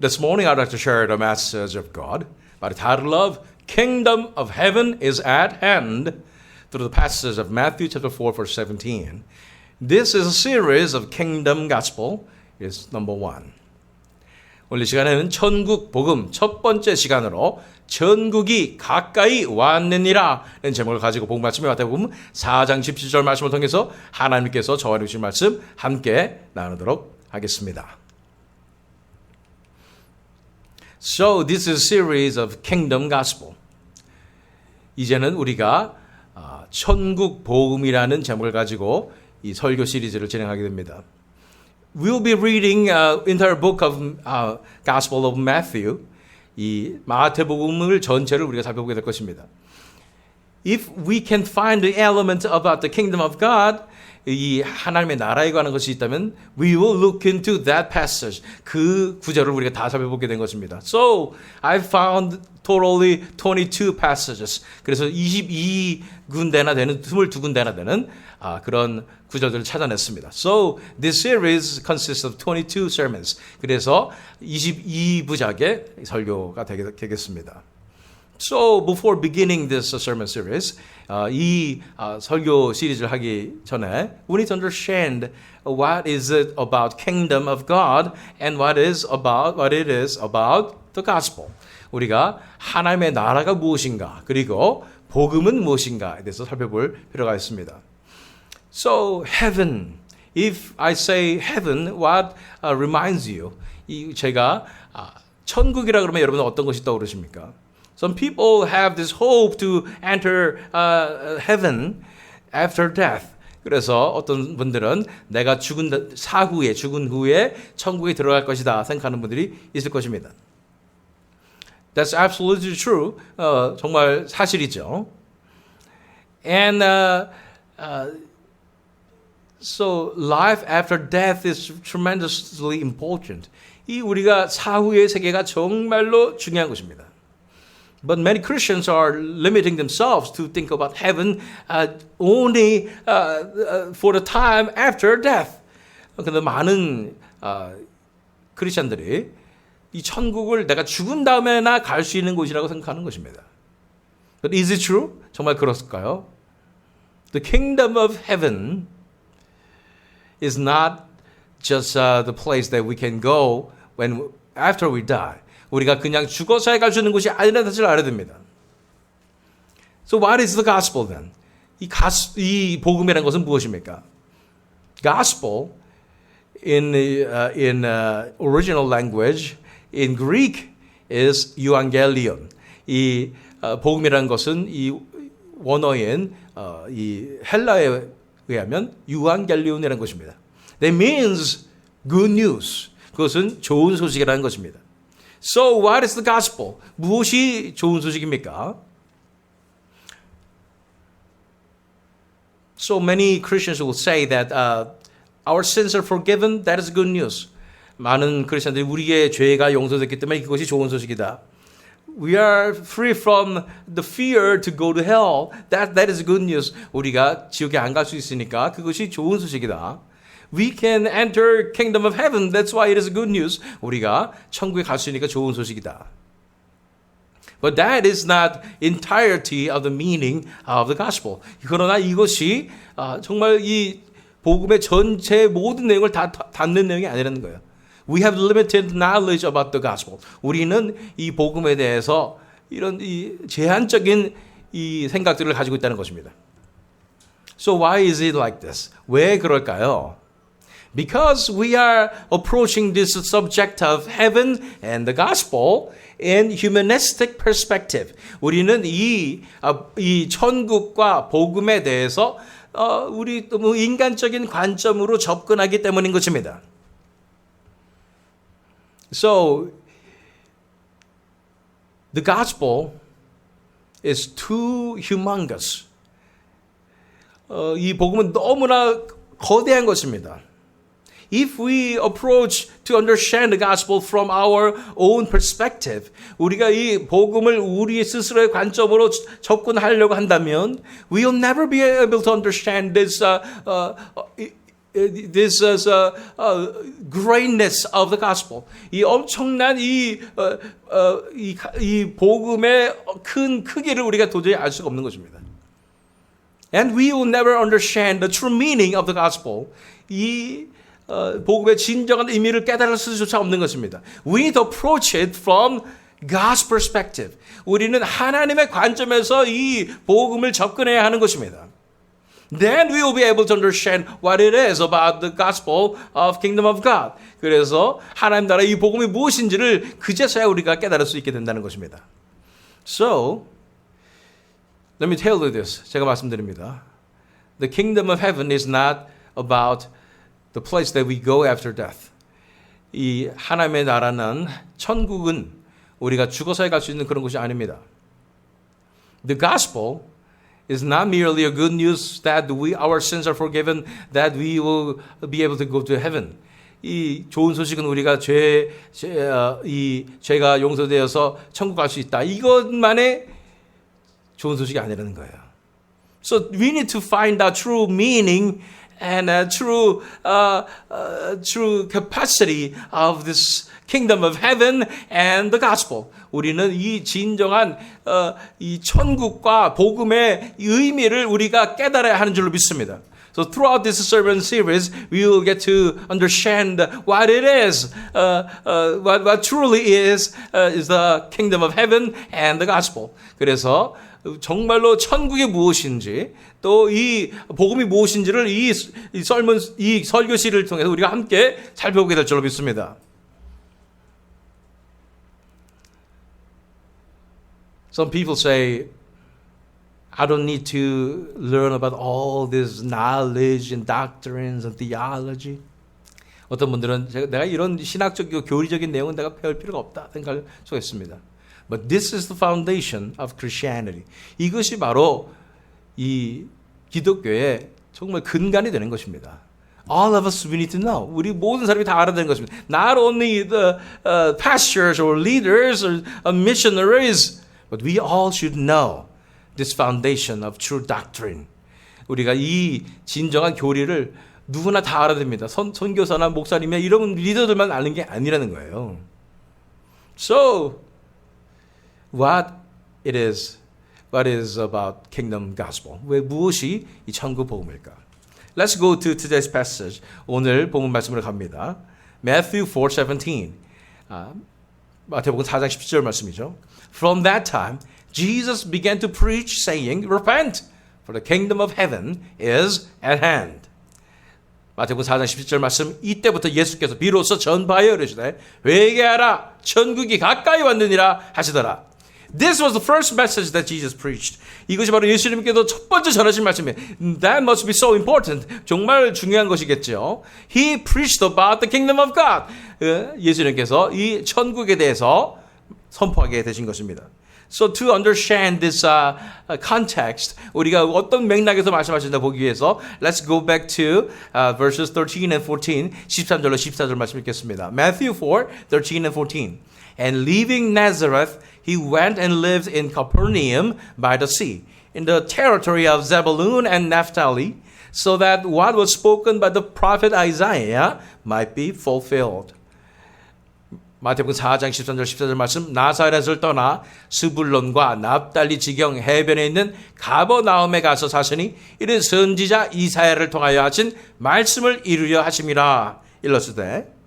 This morning I'd like to share the message of God by the title of Kingdom of Heaven is at Hand through the passage of Matthew chapter 4 verse 17. This is a series of Kingdom Gospel. Is number 1. 오늘 시간에는 천국 복음 첫 번째 시간으로 천국이 가까이 왔느니라 는 제목을 가지고 복음 말씀에 마태복음 4장 17절 말씀을 통해서 하나님께서 저와 주신 말씀 함께 나누도록 하겠습니다. So this is a series of Kingdom Gospel. 이제는 우리가 천국 복음이라는 제목을 가지고 이 설교 시리즈를 진행하게 됩니다. We'll be reading entire book of Gospel of Matthew. 이 마태복음을 전체를 우리가 살펴보게 될 것입니다. If we can find the element about the kingdom of God, 이 하나님의 나라에 관한 것이 있다면 we will look into that passage. 그 구절을 우리가 다 살펴보게 된 것입니다. So, I found totally 22 passages. 그래서 22군데나 되는 22군데나 되는 그런 구절들을 찾아냈습니다. So, this series consists of 22 sermons. 그래서 22부작의 설교가 되겠습니다. So, before beginning this sermon series, 이 설교 시리즈를 하기 전에 we need to understand what is it about kingdom of God and what it is about the gospel. 우리가 하나님의 나라가 무엇인가 그리고 복음은 무엇인가에 대해서 살펴볼 필요가 있습니다. So, heaven. If I say heaven, what reminds you? 제가 천국이라 그러면 여러분은 어떤 것이 떠오르십니까? Some people have this hope to enter heaven after death. 그래서 어떤 분들은 내가 죽은 후에 천국에 들어갈 것이다 생각하는 분들이 있을 것입니다. That's absolutely true. 정말 사실이죠. And so life after death is tremendously important. 이 우리가 사후의 세계가 정말로 중요한 것입니다. But many Christians are limiting themselves to think about heaven only for the time after death. 그런데 많은 크리스천들이 이 천국을 내가 죽은 다음에나 갈 수 있는 곳이라고 생각하는 것입니다. But is it true? 정말 그렇을까요? The kingdom of heaven is not just the place that we can go after we die. 우리가 그냥 죽어서야 갈 수 있는 곳이 아니라는 사실을 알아야 됩니다. So what is the gospel then? 이 복음이라는 것은 무엇입니까? Gospel in original language in Greek is euangelion. 이 복음이라는 것은 이 원어인 이 헬라어에 의하면 euangelion이라는 것입니다. That means good news. 그것은 좋은 소식이라는 것입니다. So what is the gospel? 무엇이 좋은 소식입니까? So many Christians will say that our sins are forgiven. That is good news. 많은 크리스천들이 우리의 죄가 용서됐기 때문에 그것이 좋은 소식이다. We are free from the fear to go to hell. That is good news. 우리가 지옥에 안 갈 수 있으니까 그것이 좋은 소식이다. We can enter kingdom of heaven. That's why it is good news. 우리가 천국에 갈 수 있으니까 좋은 소식이다. But that is not entirety of the meaning of the gospel. 그러나 이것이 정말 이 복음의 전체 모든 내용을 다 담는 내용이 아니라는 거예요. We have limited knowledge about the gospel. 우리는 이 복음에 대해서 이런 이 제한적인 이 생각들을 가지고 있다는 것입니다. So why is it like this? 왜 그럴까요? Because we are approaching this subject of heaven and the gospel in humanistic perspective. 우리는 이 천국과 복음에 대해서 우리 너무 인간적인 관점으로 접근하기 때문인 것입니다. So the gospel is too humongous. 이 복음은 너무나 거대한 것입니다. If we approach to understand the gospel from our own perspective, 우리가 이 복음을 우리 스스로의 관점으로 접근하려고 한다면, we will never be able to understand this this is greatness of the gospel. 이 엄청난 이 복음의 큰 크기를 우리가 도저히 알 수가 없는 것입니다. And we will never understand the true meaning of the gospel. 이 복음의 진정한 의미를 깨달을 수조차 없는 것입니다. We need to approach it from God's perspective. 우리는 하나님의 관점에서 이 복음을 접근해야 하는 것입니다. Then we will be able to understand what it is about the gospel of kingdom of God. 그래서 하나님 나라의 이 복음이 무엇인지를 그제서야 우리가 깨달을 수 있게 된다는 것입니다. So, let me tell you this. 제가 말씀드립니다. The kingdom of heaven is not about the place that we go after death. 이 하나님의 나라는 천국은 우리가 죽어서야 갈 수 있는 그런 곳이 아닙니다. The gospel is not merely a good news that our sins are forgiven, that we will be able to go to heaven. 이 좋은 소식은 우리가 죄가 용서되어서 천국 갈 수 있다. 이것만의 좋은 소식이 아니라는 거예요. So we need to find the true meaning and true capacity of this kingdom of heaven and the gospel. 우리는 이 진정한 이 천국과 복음의 의미를 우리가 깨달아야 하는 줄로 믿습니다. So throughout this sermon series, we will get to understand what it is, what truly is the kingdom of heaven and the gospel. 그래서 정말로 천국이 무엇인지 또 이 복음이 무엇인지를 이 설교 시리즈를 통해서 우리가 함께 살펴보게 될 줄로 믿습니다. Some people say, I don't need to learn about all this knowledge and doctrines and theology. 어떤 분들은 내가 이런 신학적이고 교리적인 내용은 내가 배울 필요가 없다 생각을 하겠습니다. But this is the foundation of Christianity. 이것이 바로 이 기독교의 정말 근간이 되는 것입니다. All of us we need to know. 우리 모든 사람이 다 알아야 되는 것입니다. Not only the pastors or leaders or missionaries, but we all should know this foundation of true doctrine. 우리가 이 진정한 교리를 누구나 다 알아야 됩니다. 선교사나 목사님이나 이런 리더들만 아는 게 아니라는 거예요. So, what is about kingdom gospel? 왜 무엇이 이 천국 복음일까? Let's go to today's passage. 오늘 본문 말씀으로 갑니다. Matthew 4:17. 마태복음 4장 17절 말씀이죠. From that time, Jesus began to preach, saying, Repent, for the kingdom of heaven is at hand. 마태복음 4장 17절 말씀, 이때부터 예수께서 비로소 전파하여 이르시되 회개하라, 천국이 가까이 왔느니라 하시더라. This was the first message that Jesus preached. 이것이 바로 예수님께서 첫 번째 전하신 말씀이에요. That must be so important. 정말 중요한 것이겠죠. He preached about the kingdom of God. 예수님께서 이 천국에 대해서 선포하게 되신 것입니다. So to understand this context, 우리가 어떤 맥락에서 말씀하신다 보기 위해서 let's go back to verses 13 and 14, 13절로 14절 말씀 읽겠습니다. Matthew 4, 13 and 14. And leaving Nazareth, he went and lived in Capernaum by the sea, in the territory of Zebulun and Naphtali, so that what was spoken by the prophet Isaiah might be fulfilled. 마태복음 4장 13절 14절 말씀, 나사렛을 떠나 스불론과 납달리 지경 해변에 있는 가버나움에 가서 사시니 이는 선지자 이사야를 통하여 하신 말씀을 이루려 하심이라. 일렀으되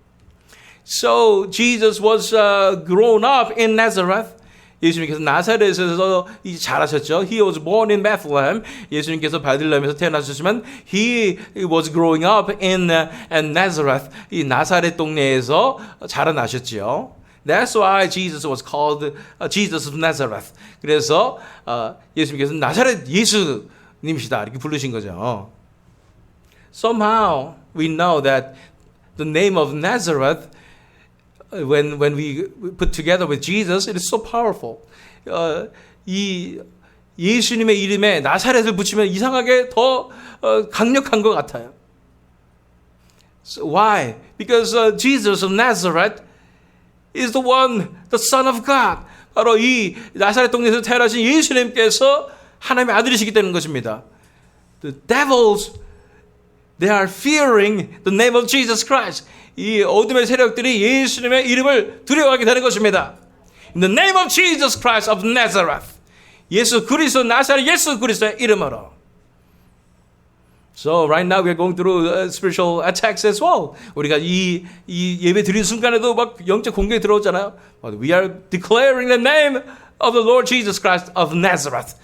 So Jesus was grown up in Nazareth. 예수님께서 나사렛에서 자라셨죠. He was born in Bethlehem. 예수님께서 베들레헴에서 태어나셨지만 He was growing up in Nazareth. 이 나사렛 동네에서 자라나셨지요. That's why Jesus was called Jesus of Nazareth. 그래서 예수님께서 나사렛 예수님이시다 이렇게 부르신 거죠. Somehow we know that the name of Nazareth when we put together with Jesus, it is so powerful. 이 예수님의 이름에 나사렛을 붙이면 이상하게 더 강력한 것 같아요. So why? Because Jesus of Nazareth is the one, the Son of God. 바로 이 나사렛 동네에서 태어나신 예수님께서 하나님의 아들이시기 때문인 것입니다. The devils They are fearing the name of Jesus Christ. 이 어둠의 세력들이 예수님의 이름을 두려워하게 되는 것입니다. In the name of Jesus Christ of Nazareth. 예수 그리스도 나사렛 예수 그리스도의 이름으로. So right now we are going through spiritual attacks as well. 우리가 이 예배 드리는 순간에도 막 영적 공격이 들어오잖아요. But we are declaring the name of the Lord Jesus Christ of Nazareth.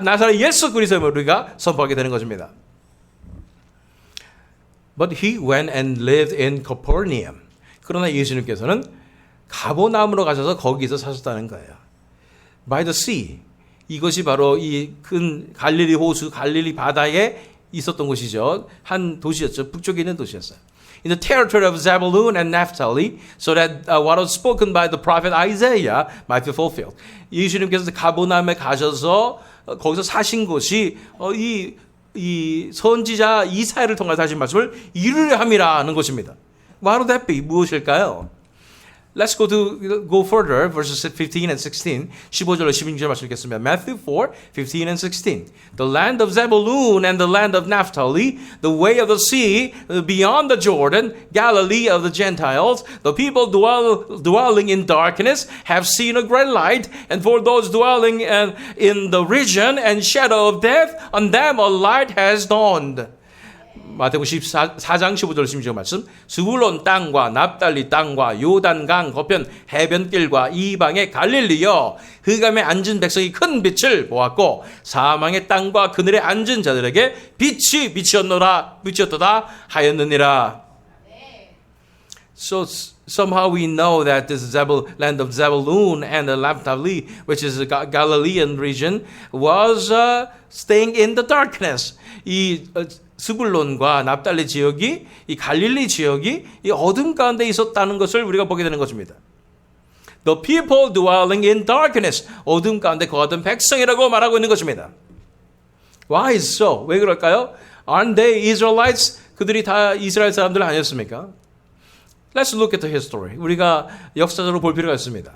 나사렛 예수 그리스도의 우리가 선포하게 되는 것입니다. But he went and lived in Capernaum. 그러나 예수님께서는 가버나움으로 가셔서 거기서 사셨다는 거예요. By the sea. 이것이 바로 이 큰 갈릴리 호수, 갈릴리 바다에 있었던 곳이죠. 한 도시였죠. 북쪽에 있는 도시였어요. In the territory of Zebulun and Naphtali, so that what was spoken by the prophet Isaiah might be fulfilled. 예수님께서 가버나움에 가셔서 거기서 사신 곳이 이 선지자 이사야를 통해서 하신 말씀을 이루려 함이라 하는 것입니다. What would that be? 무엇일까요? Let's go further, verses 15 and 16. 15절로 16절 말씀 읽겠습니다. Matthew 4, 15 and 16. The land of Zebulun and the land of Naphtali, the way of the sea, beyond the Jordan, Galilee of the Gentiles, the people dwelling in darkness have seen a great light, and for those dwelling in the region and shadow of death, on them a light has dawned. 마태복음 14장 15절 16절 말씀. 스불론 땅과 납달리 땅과 요단강 거편 해변길과 이방의 갈릴리여, 흑암에 앉은 백성이 큰 빛을 보았고 사망의 땅과 그늘에 앉은 자들에게 빛이 비치었도다 하였느니라. So somehow we know that this land of Zebulun and the Naphtali, which is the Galilean region, was staying in the darkness. 이 스불론과 납달리 지역이, 이 갈릴리 지역이 이 어둠 가운데 있었다는 것을 우리가 보게 되는 것입니다. The people dwelling in darkness, 어둠 가운데 거하던 백성이라고 말하고 있는 것입니다. Why is so? 왜 그럴까요? Aren't they Israelites? 그들이 다 이스라엘 사람들 아니었습니까? Let's look at the history. 우리가 역사적으로 볼 필요가 있습니다.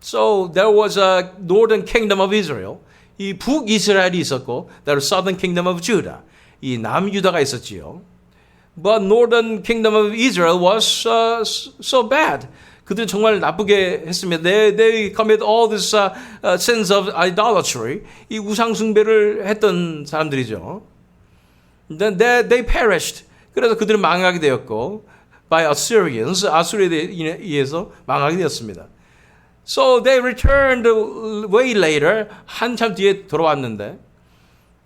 So there was a northern kingdom of Israel. 이 북이스라엘이 있었고, there was southern kingdom of Judah. 이 남유다가 있었지요. But northern kingdom of Israel was so bad. 그들은 정말 나쁘게 했습니다. They commit all these sins of idolatry. 이 우상 숭배를 했던 사람들이죠. Then they perished. 그래서 그들은 망하게 되었고, by Assyrians, 아수리에 의해서 망하게 되었습니다. So they returned way later. 한참 뒤에 돌아왔는데,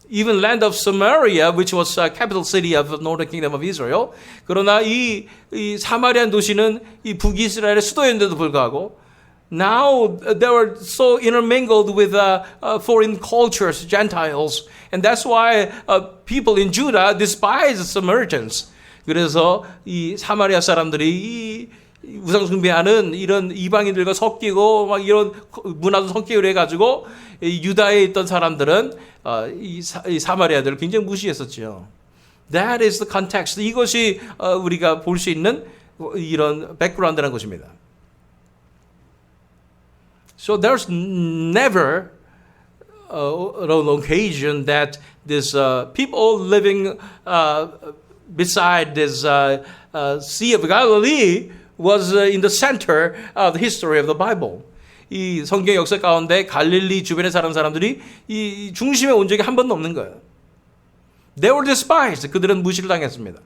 even land of Samaria, which was a capital city of the northern kingdom of Israel. 그러나 이 사마리안 도시는 이 북이스라엘의 수도였는데도 불구하고, now they were so intermingled with foreign cultures, Gentiles, and that's why people in Judah despise the Samaritans. 그래서 이 사마리아 사람들이 이 우상 숭배하는 이런 이방인들과 섞이고 막 이런 문화도 섞이고 해가지고 유다에 있던 사람들은 이 사마리아들을 굉장히 무시했었죠. That is the context. 이것이 우리가 볼 수 있는 이런 백그라운드라는 것입니다. So there's never an occasion that this people living beside this Sea of Galilee was in the center of the history of the Bible. 이 성경 역사 가운데 갈릴리 주변에 사는 사람들이 이 중심에 온 적이 한 번도 없는 거예요. They were despised. 그들은 무시를 당했습니다.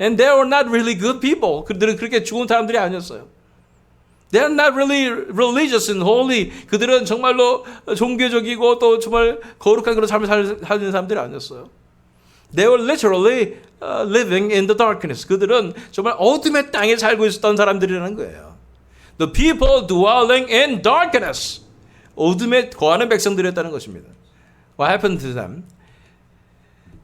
And they were not really good people. 그들은 그렇게 좋은 사람들이 아니었어요. They are not really religious and holy. 그들은 정말로 종교적이고 또 정말 거룩한 그런 삶을 살는 사람들이 아니었어요. They were literally living in the darkness. 그들은 정말 어둠의 땅에 살고 있었던 사람들이라는 거예요. The people dwelling in darkness. 어둠에 거하는 백성들이었다는 것입니다. What happened to them?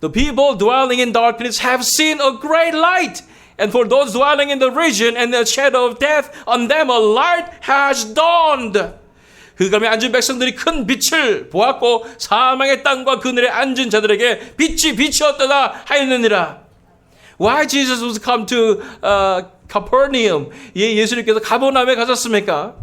The people dwelling in darkness have seen a great light. And for those dwelling in the region and the shadow of death, on them a light has dawned. 흑암에 앉은 백성들이 큰 빛을 보았고 사망의 땅과 그늘에 앉은 자들에게 빛이 비추었다 하였느니라. Why Jesus was come to Capernaum? 예수님께서 가버나움에 가셨습니까?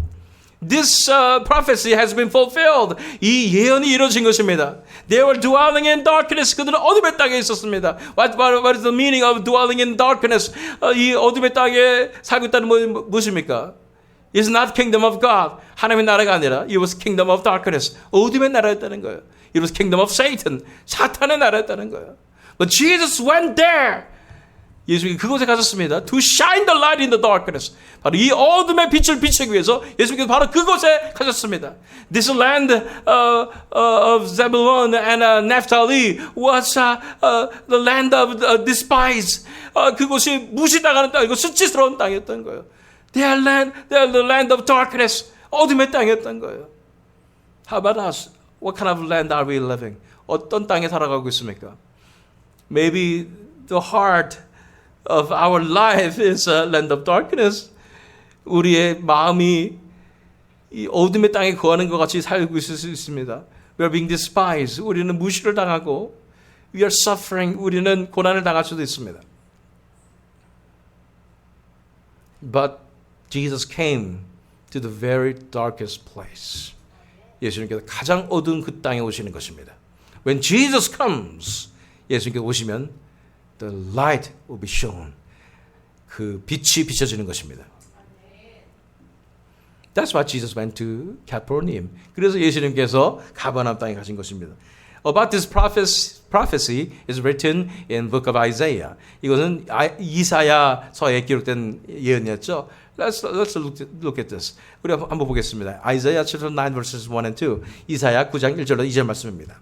This prophecy has been fulfilled. 이 예언이 이루어진 것입니다. They were dwelling in darkness. 그들은 어둠의 땅에 있었습니다. What is the meaning of dwelling in darkness? 이 어둠의 땅에 살고 있다는 무엇입니까? It's not kingdom of God. 하나님의 나라가 아니라 it was kingdom of darkness. 어둠의 나라였다는 거예요. It was kingdom of Satan. 사탄의 나라였다는 거예요. But Jesus went there. 예수님이 그곳에 가셨습니다. To shine the light in the darkness. 바로 이 어둠의 빛을 비추기 위해서 예수님께서 바로 그곳에 가셨습니다. This land of Zebulun and Naphtali was the land of despise. 그곳이 무시당하는 땅이고 수치스러운 땅이었던 거예요. They are the land of darkness. 어둠의 땅이었던 거예요. How about us? What kind of land are we living? 어떤 땅에 살아가고 있습니까? Maybe the heart of our life is a land of darkness. 우리의 마음이 이 어둠의 땅에 거하는 것 같이 살고 있을 수 있습니다. We are being despised. 우리는 무시를 당하고 we are suffering. 우리는 고난을 당할 수도 있습니다. But Jesus came to the very darkest place. 예수님께서 가장 어두운 그 땅에 오시는 것입니다. When Jesus comes, 예수님께서 오시면 the light will be shown. 그 빛이 비춰지는 것입니다. That's why Jesus went to Capernaum. 그래서 예수님께서 가버나움 땅에 가신 것입니다. About this prophecy is written in book of Isaiah. 이것은 이사야서에 기록된 예언이었죠. Let's look at this. 우리 한번 보겠습니다. Isaiah chapter 9 verses 1 and 2. 이사야 9장 1절로 2절 말씀입니다.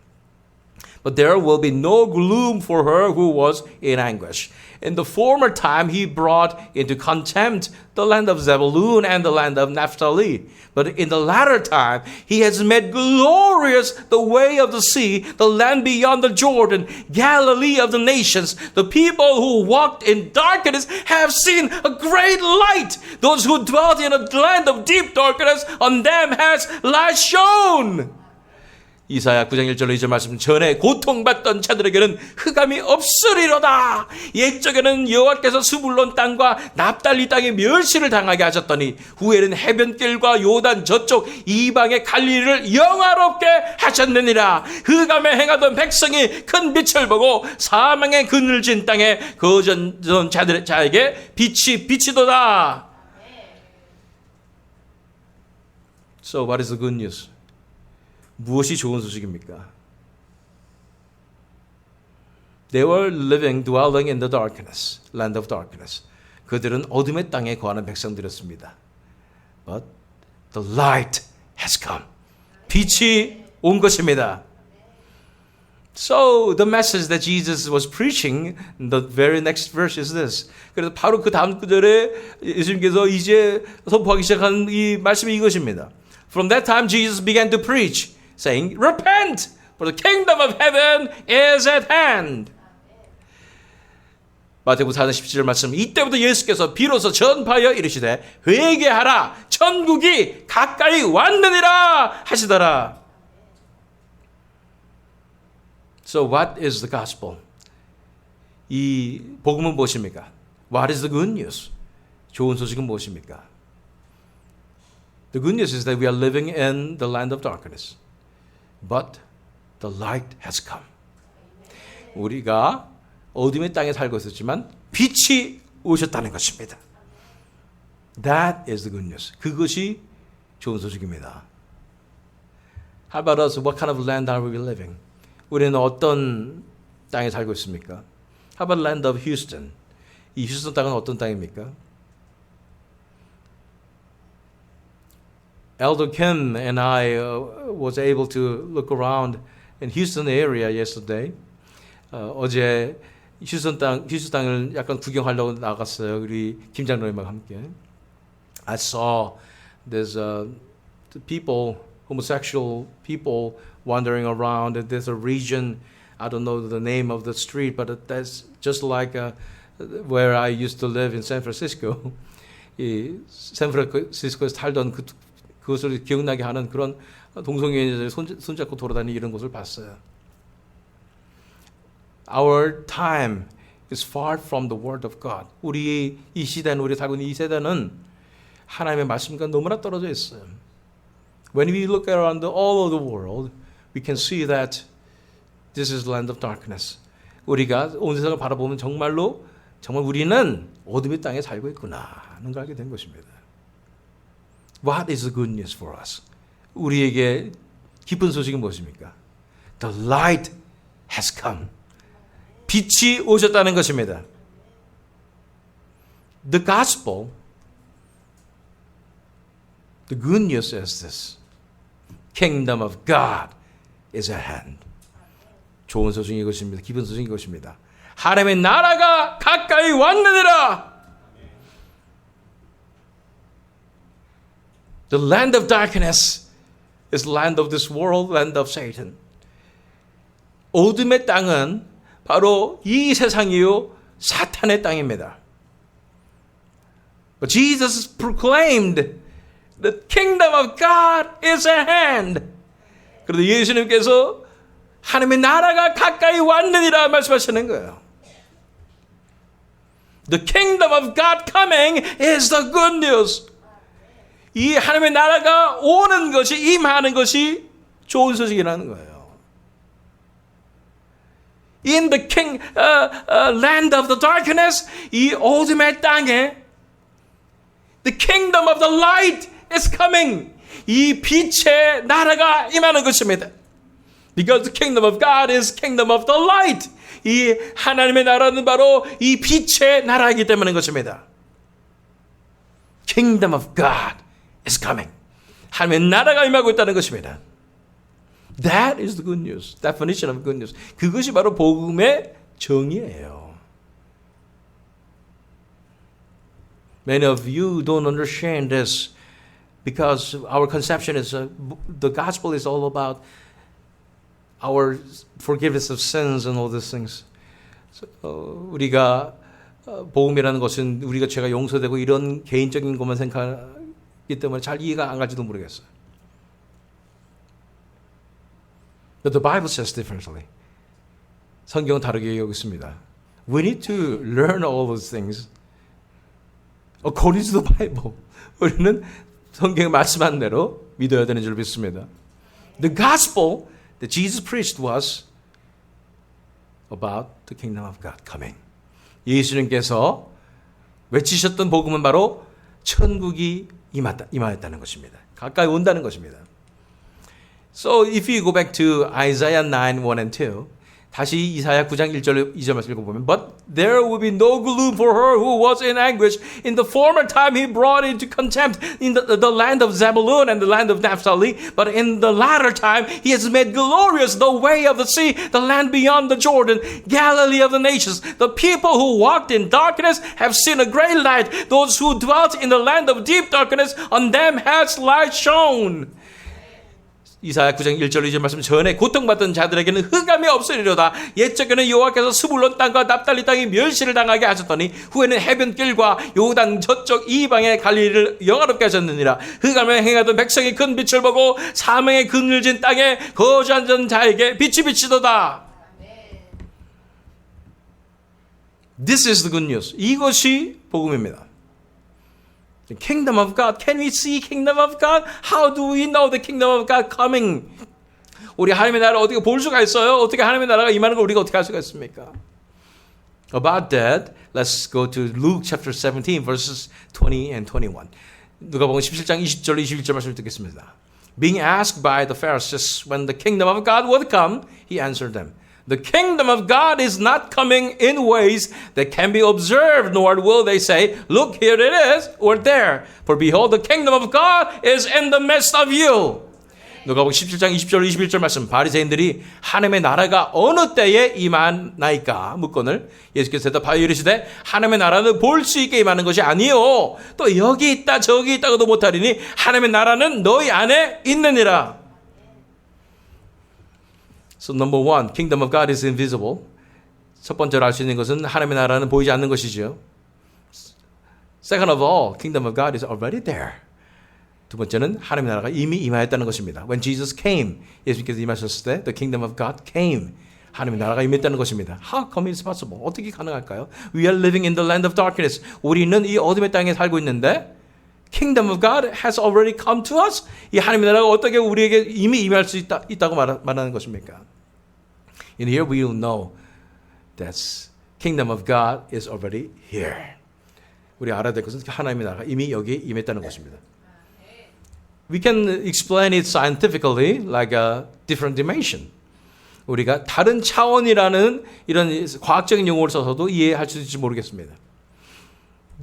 But there will be no gloom for her who was in anguish. In the former time he brought into contempt the land of Zebulun and the land of Naphtali. But in the latter time he has made glorious the way of the sea, the land beyond the Jordan, Galilee of the nations. The people who walked in darkness have seen a great light. Those who dwelt in a land of deep darkness, on them has light shone. 이사야 9장 1절로 2절 말씀 전에 고통받던 자들에게는 흑암이 없으리로다. 옛적에는 여호와께서 스불론 땅과 납달리 땅에 멸시를 당하게 하셨더니 후에는 해변길과 요단 저쪽 이방의 갈릴리를 영화롭게 하셨느니라. 흑암에 행하던 백성이 큰 빛을 보고 사망의 그늘진 땅에 거주던 자에게 빛이 비치도다. So what is the good news? 무엇이 좋은 소식입니까? They were living, dwelling in the darkness, land of darkness. 그들은 어둠의 땅에 거하는 백성들이었습니다. But the light has come. 빛이 온 것입니다. So the message that Jesus was preaching, the very next verse is this. 그래서 바로 그 다음 구절에 예수님께서 이제 선포하기 시작한 이 말씀이 이것입니다. From that time Jesus began to preach. Saying, repent, for the kingdom of heaven is at hand. 마태복음 4장 17절 말씀. 이때부터 예수께서 비로소 전파하여 이르시되 회개하라, 천국이 가까이 왔느니라 하시더라. So what is the gospel? 이 복음은 무엇입니까? What is the good news? 좋은 소식은 무엇입니까? The good news is that we are living in the land of darkness. But the light has come. 우리가 어둠의 땅에 살고 있었지만 빛이 오셨다는 것입니다. That is the good news. 그것이 좋은 소식입니다. How about us? What kind of land are we living? 우리는 어떤 땅에 살고 있습니까? How about land of Houston? 이 휴스턴 땅은 어떤 땅입니까? Elder Kim and I was able to look around in Houston area yesterday. 어제 휴스턴 땅을 약간 구경하려고 나갔어요. 우리 김 장로님과 함께. I saw there's the people, homosexual people wandering around. And there's a region, I don't know the name of the street, but that's just like where I used to live in San Francisco. 이 샌프란시스코에서 살던 그것을 기억나게 하는 그런 동성애자들이 손잡고 돌아다니는 이런 곳을 봤어요. Our time is far from the word of God. 우리 이 시대는, 우리 살고 있는 이 세대는 하나님의 말씀과 너무나 떨어져 있어요. When we look around all over the world, we can see that this is the land of darkness. 우리가 온 세상을 바라보면 정말 우리는 어둠의 땅에 살고 있구나 하는 걸 알게 된 것입니다. What is the good news for us? 우리에게 기쁜 소식은 무엇입니까? The light has come. 빛이 오셨다는 것입니다. The gospel, the good news is this. Kingdom of God is at hand. 좋은 소식이 이것입니다. 기쁜 소식이 이것입니다. 하나님의 나라가 가까이 왔느니라. The land of darkness is land of this world, land of Satan. 어둠의 땅은 바로 이 세상이요 사탄의 땅입니다. But Jesus proclaimed the kingdom of God is at hand. 그런데 예수님께서 하나님의 나라가 가까이 왔느니라 말씀하시는 거예요. The kingdom of God coming is the good news. 이 하나님의 나라가 오는 것이, 임하는 것이 좋은 소식이라는 거예요. In the land of the darkness, 이 어둠의 땅에 the kingdom of the light is coming. 이 빛의 나라가 임하는 것입니다. Because the kingdom of God is kingdom of the light. 이 하나님의 나라는 바로 이 빛의 나라이기 때문인 것입니다. Kingdom of God is coming. 하나님의 나라가 임하고 있다는 것입니다. That is the good news. Definition of good news. 그것이 바로 복음의 정의예요. Many of you don't understand this because our conception is the gospel is all about our forgiveness of sins and all these things. 우리가 복음이라는 것은 우리가 죄가 용서되고 이런 개인적인 것만 생각하기 때문에 잘 이해가 안 갈지도 모르겠어요. But the Bible says differently. 성경은 다르게 여기 있습니다. We need to learn all those things according to the Bible. 우리는 성경에 말씀한 대로 믿어야 되는 줄 믿습니다. The gospel that Jesus preached was about the kingdom of God coming. 예수님께서 외치셨던 복음은 바로 천국이 임하였다는 것입니다. 가까이 온다는 것입니다. So if you go back to Isaiah 9, 1 and 2, 다시 이사야 9장 1절 2절 말씀 읽어보면 But there will be no gloom for her who was in anguish. In the former time he brought into contempt in the land of Zebulun and the land of Naphtali. But in the latter time he has made glorious the way of the sea, the land beyond the Jordan, Galilee of the nations. The people who walked in darkness have seen a great light. Those who dwelt in the land of deep darkness, on them has light shone. 이사야 9장 1절 2절 말씀 전에 고통받던 자들에게는 흑암이 없으리로다. 옛적에는 여호와께서 스불론 땅과 납달리 땅이 멸시를 당하게 하셨더니 후에는 해변길과 요단 저쪽 이방의 갈릴리를 영화롭게 하셨느니라. 흑암에 행하던 백성이 큰 빛을 보고 사망의 그늘진 땅에 거주하던 자에게 빛이 비치도다. This is the good news. 이것이 복음입니다. The kingdom of God. Can we see kingdom of God? How do we know the kingdom of God coming? 우리 하나님의 나라를 어떻게 볼 수가 있어요? 어떻게 하나님의 나라가 임하는 걸 우리가 어떻게 할 수가 있습니까? About that, let's go to Luke chapter 17 verses 20 and 21. 누가복음 17장 20절 21절 말씀을 듣겠습니다. Being asked by the Pharisees when the kingdom of God would come, he answered them. The kingdom of God is not coming in ways that can be observed, nor will they say, look, here it is, or there. For behold, the kingdom of God is in the midst of you. 누가복음 17장 20절 21절 말씀. 바리새인들이 하나님의 나라가 어느 때에 임하나이까 묻거늘 예수께서 대답하여 이르시되 하나님의 나라는 볼 수 있게 임하는 것이 아니요 또 여기 있다 저기 있다고도 못하리니 하나님의 나라는 너희 안에 있느니라. So number one, kingdom of God is invisible. 첫 번째로 알 수 있는 것은 하나님의 나라는 보이지 않는 것이죠. Second of all, kingdom of God is already there. 두 번째는 하나님의 나라가 이미 임하였다는 것입니다. When Jesus came, 예수님께서 임하셨을 때, the kingdom of God came. 하나님의 나라가 임했다는 것입니다. How come it's possible? 어떻게 가능할까요? We are living in the land of darkness. 우리는 이 어둠의 땅에 살고 있는데 kingdom of God has already come to us. 이 하나님의 나라가 어떻게 우리에게 이미 임할 수 있다고 말하는 것입니까? And here we will know that kingdom of God is already here. 우리 알아야 될 것은 하나님의 나라가 이미 여기에 임했다는 것입니다. We can explain it scientifically like a different dimension. 우리가 다른 차원이라는 이런 과학적인 용어를 써서도 이해할 수 있을지 모르겠습니다.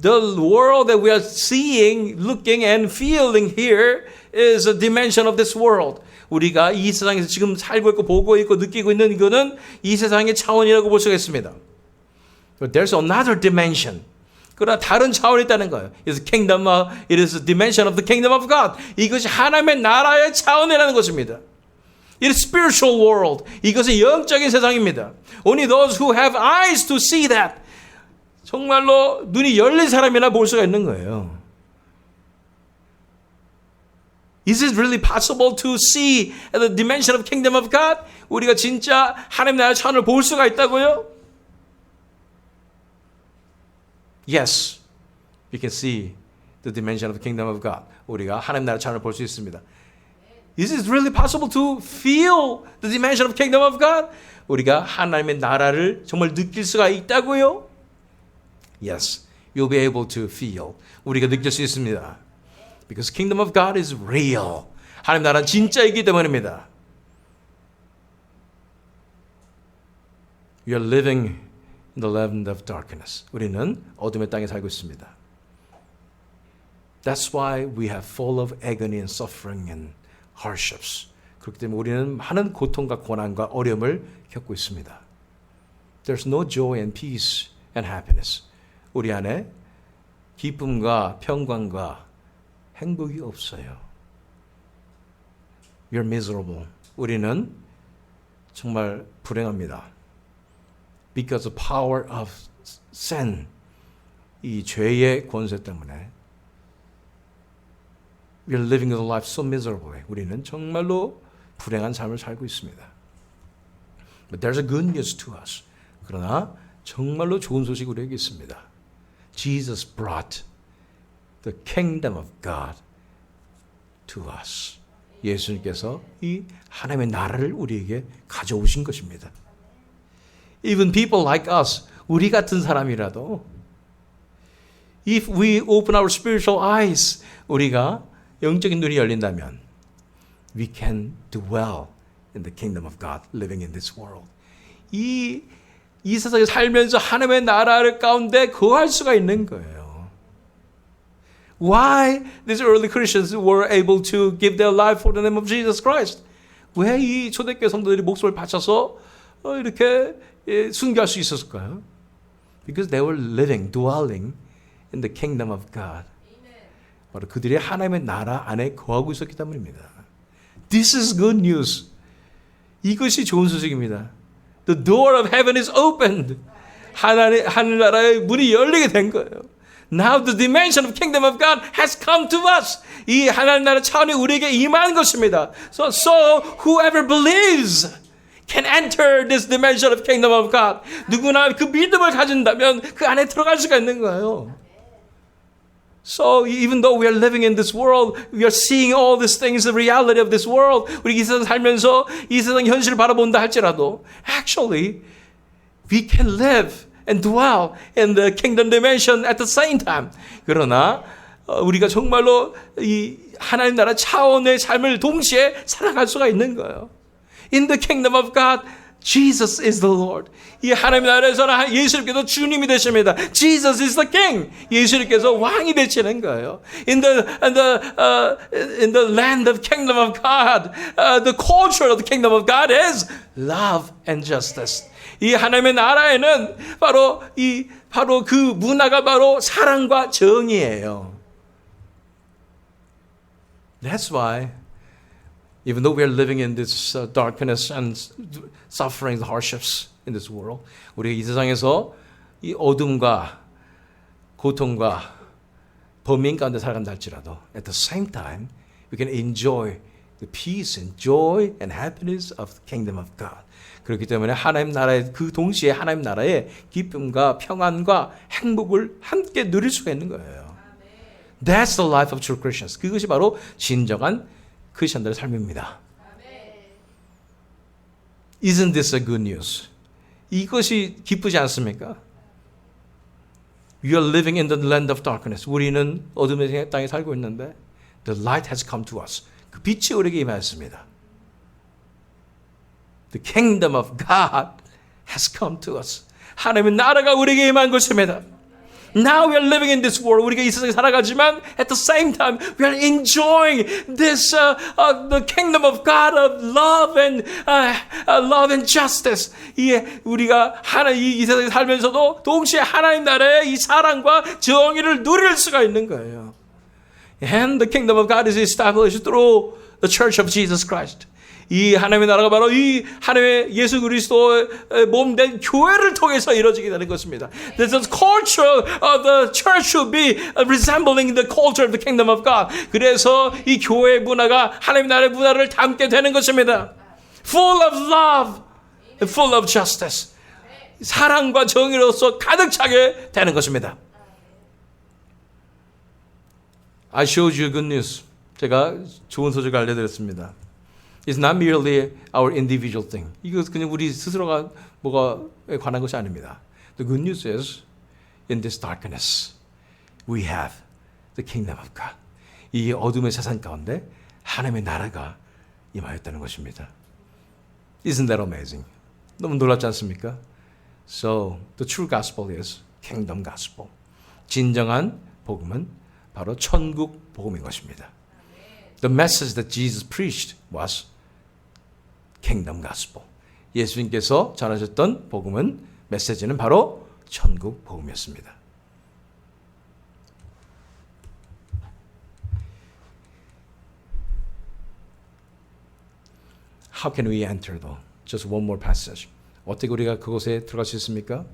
The world that we are seeing, looking and feeling here is a dimension of this world. 우리가 이 세상에서 지금 살고 있고 보고 있고 느끼고 있는 이거는 이 세상의 차원이라고 볼 수가 있습니다. But there's another dimension. 그러나 다른 차원이 있다는 거예요. It is a dimension of the kingdom of God. 이것이 하나님의 나라의 차원이라는 것입니다. It is spiritual world. 이것은 영적인 세상입니다. Only those who have eyes to see that. 정말로 눈이 열린 사람이나 볼 수가 있는 거예요. Is it really possible to see the dimension of kingdom of God? 우리가 진짜 하나님 나라의 차원을 볼 수가 있다고요? Yes, we can see the dimension of the kingdom of God. 우리가 하나님 나라의 차원을 볼 수 있습니다. Is it really possible to feel the dimension of kingdom of God? 우리가 하나님의 나라를 정말 느낄 수가 있다고요? Yes, you'll be able to feel. 우리가 느낄 수 있습니다. Because kingdom of God is real. 하나님 나라는 진짜이기 때문입니다. We are living in the land of darkness. 우리는 어둠의 땅에 살고 있습니다. That's why we have full of agony and suffering and hardships. 그렇기 때문에 우리는 많은 고통과 고난과 어려움을 겪고 있습니다. There's no joy and peace and happiness. 우리 안에 기쁨과 평강과 행복이 없어요. We're miserable. 우리는 정말 불행합니다. Because the power of sin, 이 죄의 권세 때문에 we're living a life so miserably. 우리는 정말로 불행한 삶을 살고 있습니다. But there's a good news to us. 그러나 정말로 좋은 소식이 우리에게 있습니다. Jesus brought the kingdom of God to us. 예수님께서 이 하나님의 나라를 우리에게 가져오신 것입니다. Even people like us, 우리 같은 사람이라도 if we open our spiritual eyes, 우리가 영적인 눈이 열린다면 we can dwell in the kingdom of God, living in this world. 이 세상에 살면서 하나님의 나라를 가운데 거할 수가 있는 거예요. Why these early Christians were able to give their life for the name of Jesus Christ? 왜 이 초대교회 성도들이 목숨을 바쳐서 이렇게 순교할 수 있었을까요? Because they were living, dwelling in the kingdom of God. 바로 그들이 하나님의 나라 안에 거하고 있었기 때문입니다. This is good news. 이것이 좋은 소식입니다. The door of heaven is opened. 하늘나라의 문이 열리게 된 거예요. Now the dimension of kingdom of God has come to us. 이 하나님 나라 차원이 우리에게 임한 것입니다. So whoever believes can enter this dimension of kingdom of God. 누구나 그 믿음을 가진다면 그 안에 들어갈 수가 있는 거예요. So even though we are living in this world, we are seeing all these things, the reality of this world. 우리 이 세상 살면서 이 세상 현실을 바라본다 할지라도 actually we can live and dwell in the kingdom dimension at the same time. 그러나 우리가 정말로 이 하나님 나라 차원의 삶을 동시에 살아갈 수가 있는 거예요. In the kingdom of God, Jesus is the Lord. 이 하나님 나라에서는 예수님께서 주님이 되십니다. Jesus is the King. 예수님께서 왕이 되시는 거예요. In the land of kingdom of God, the culture of the kingdom of God is love and justice. 이 하나님의 나라에는 바로 그 문화가 바로 사랑과 정의예요. That's why even though we are living in this darkness and suffering, hardships in this world, 우리 이 세상에서 이 어둠과 고통과 범인 가운데 살아간다 할지라도 at the same time we can enjoy the peace and joy and happiness of the kingdom of God. 그렇기 때문에 하나님 나라의 그 동시에 하나님 나라의 기쁨과 평안과 행복을 함께 누릴 수가 있는 거예요. That's the life of true Christians. 그것이 바로 진정한 크리스천들의 삶입니다. Isn't this a good news? 이것이 기쁘지 않습니까? We are living in the land of darkness. 우리는 어둠의 땅에 살고 있는데 the light has come to us. 그 빛이 우리에게 임하였습니다. The kingdom of God has come to us. 하나님의 나라가 우리에게 임한 것입니다. Now we are living in this world. 우리가 이 세상에 살아가지만 at the same time we are enjoying this the kingdom of God of love and justice. 우리가 이 세상에 살면서도 동시에 하나님 나라의 이 사랑과 정의를 누릴 수가 있는 거예요. And the kingdom of God is established through the church of Jesus Christ. 이 하나님의 나라가 바로 이 하나님의 예수 그리스도의 몸된 교회를 통해서 이루어지게 되는 것입니다. This is culture of the church should be resembling the culture of the kingdom of God. 그래서 이 교회의 문화가 하나님의 나라의 문화를 담게 되는 것입니다. Full of love, and full of justice. 사랑과 정의로서 가득 차게 되는 것입니다. I showed you good news. 제가 좋은 소식을 알려드렸습니다. It's not merely our individual thing. 이거 그냥 우리 스스로가 뭐가에 관한 것이 아닙니다. The good news is, in this darkness, we have the kingdom of God. 이 어둠의 세상 가운데 하나님의 나라가 임하였다는 것입니다. Isn't that amazing? 너무 놀랍지 않습니까? So, the true gospel is kingdom gospel. 진정한 복음은 바로 천국 복음인 것입니다. The message that Jesus preached was kingdom gospel. 예수님께서 전하셨던 복음은 메시지는 바로 천국 복음이었습니다. How can we enter though? Just one more passage. 어떻게 우리가 그곳에 들어갈 수 있습니까?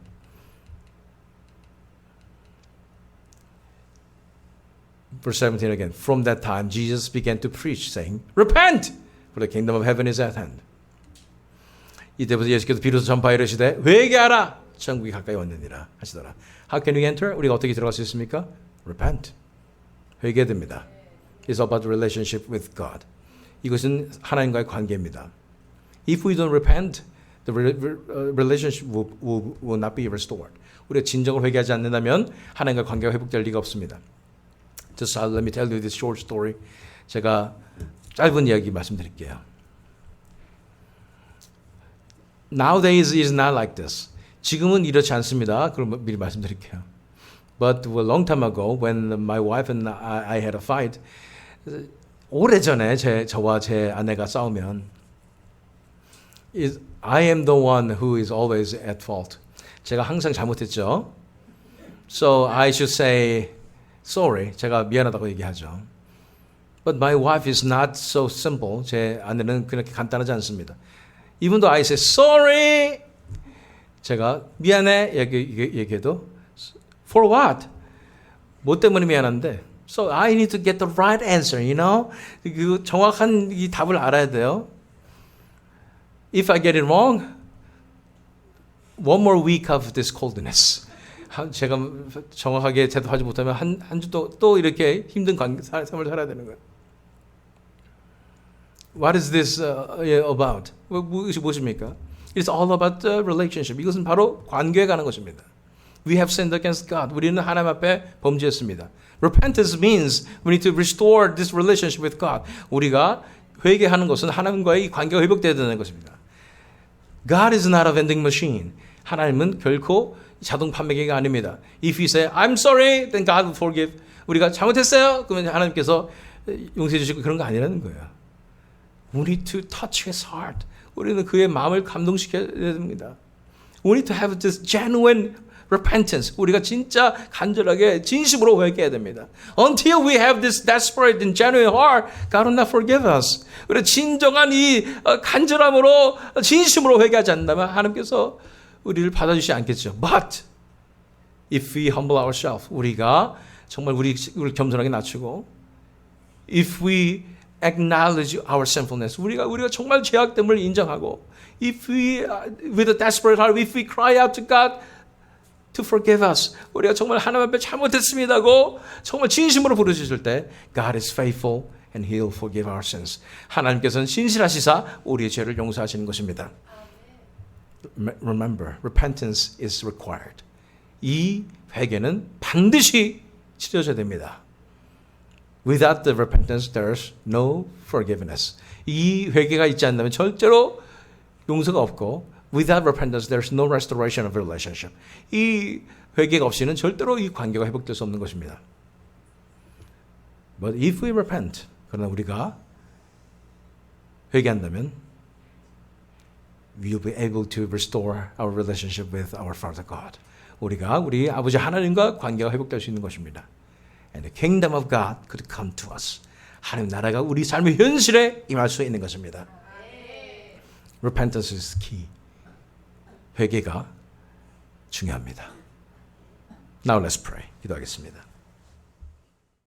Verse 17 again. From that time, Jesus began to preach, saying, Repent, for the kingdom of heaven is at hand. 이때부터 예수께서 비로소 전파하여 이르시되 회개하라, 천국이 가까이 왔느니라 하시더라. How can we enter? 우리가 어떻게 들어갈 수 있습니까? Repent. 회개됩니다. It's about the relationship with God. 이것은 하나님과의 관계입니다. If we don't repent, the relationship will not be restored. 우리가 진정으로 회개하지 않는다면 하나님과 관계가 회복될 리가 없습니다. Just let me tell you this short story. 제가 짧은 이야기 말씀드릴게요. Nowadays is not like this. 지금은 이렇지 않습니다. 그럼 미리 말씀드릴게요. But a long time ago, when my wife and I had a fight, 오래전에 저와 제 아내가 싸우면 I am the one who is always at fault. 제가 항상 잘못했죠. So I should say sorry. 제가 미안하다고 얘기하죠. But my wife is not so simple. 제 아내는 그렇게 간단하지 않습니다. Even though I say sorry, 제가 미안해 얘기해도 for what? 뭐 때문에 미안한데? So I need to get the right answer, you know? 그 정확한 이 답을 알아야 돼요. If I get it wrong, one more week of this coldness. 제가 정확하게 대답하지 못하면 한 주 또 이렇게 힘든 삶을 살아야 되는 거예요. What is this about? 무엇이 무엇입니까? It's all about the relationship. 이것은 바로 관계에 관한 것입니다. We have sinned against God. 우리는 하나님 앞에 범죄했습니다. Repentance means we need to restore this relationship with God. 우리가 회개하는 것은 하나님과의 관계가 회복되어야 되는 것입니다. God is not a vending machine. 하나님은 결코 자동 판매기가 아닙니다. If we say, I'm sorry, then God will forgive. 우리가 잘못했어요. 그러면 하나님께서 용서해 주시고 그런 거 아니라는 거예요. We need to touch his heart. 우리는 그의 마음을 감동시켜야 됩니다. We need to have this genuine repentance. 우리가 진짜 간절하게 진심으로 회개해야 됩니다. Until we have this desperate and genuine heart, God will not forgive us. 우리 진정한 이 간절함으로 진심으로 회개하지 않는다면 하나님께서 우리를 받아주시지 않겠죠. But if we humble ourselves, 우리가 정말 우리를 겸손하게 낮추고, if we acknowledge our sinfulness, 우리가 정말 죄악됨을 인정하고, if we with a desperate heart, if we cry out to God to forgive us. 우리가 정말 하나님 앞에 잘못했습니다고 정말 진심으로 부르짖을 때 God is faithful and He'll forgive our sins. 하나님께서는 신실하시사 우리의 죄를 용서하시는 것입니다. Remember, repentance is required. 이 회개는 반드시 치러져야 됩니다. Without the repentance, there's no forgiveness. 이 회개가 있지 않다면 절대로 용서가 없고, without repentance, there's no restoration of relationship. 이 회개가 없이는 절대로 이 관계가 회복될 수 없는 것입니다. But if we repent, 그러나 우리가 회개한다면, we'll be able to restore our relationship with our Father God. 우리가 우리 아버지 하나님과 관계가 회복될 수 있는 것입니다. And the kingdom of God could come to us. 하나님 나라가 우리 삶의 현실에 임할 수 있는 것입니다. Repentance is key. 회개가 중요합니다. Now let's pray. 기도하겠습니다.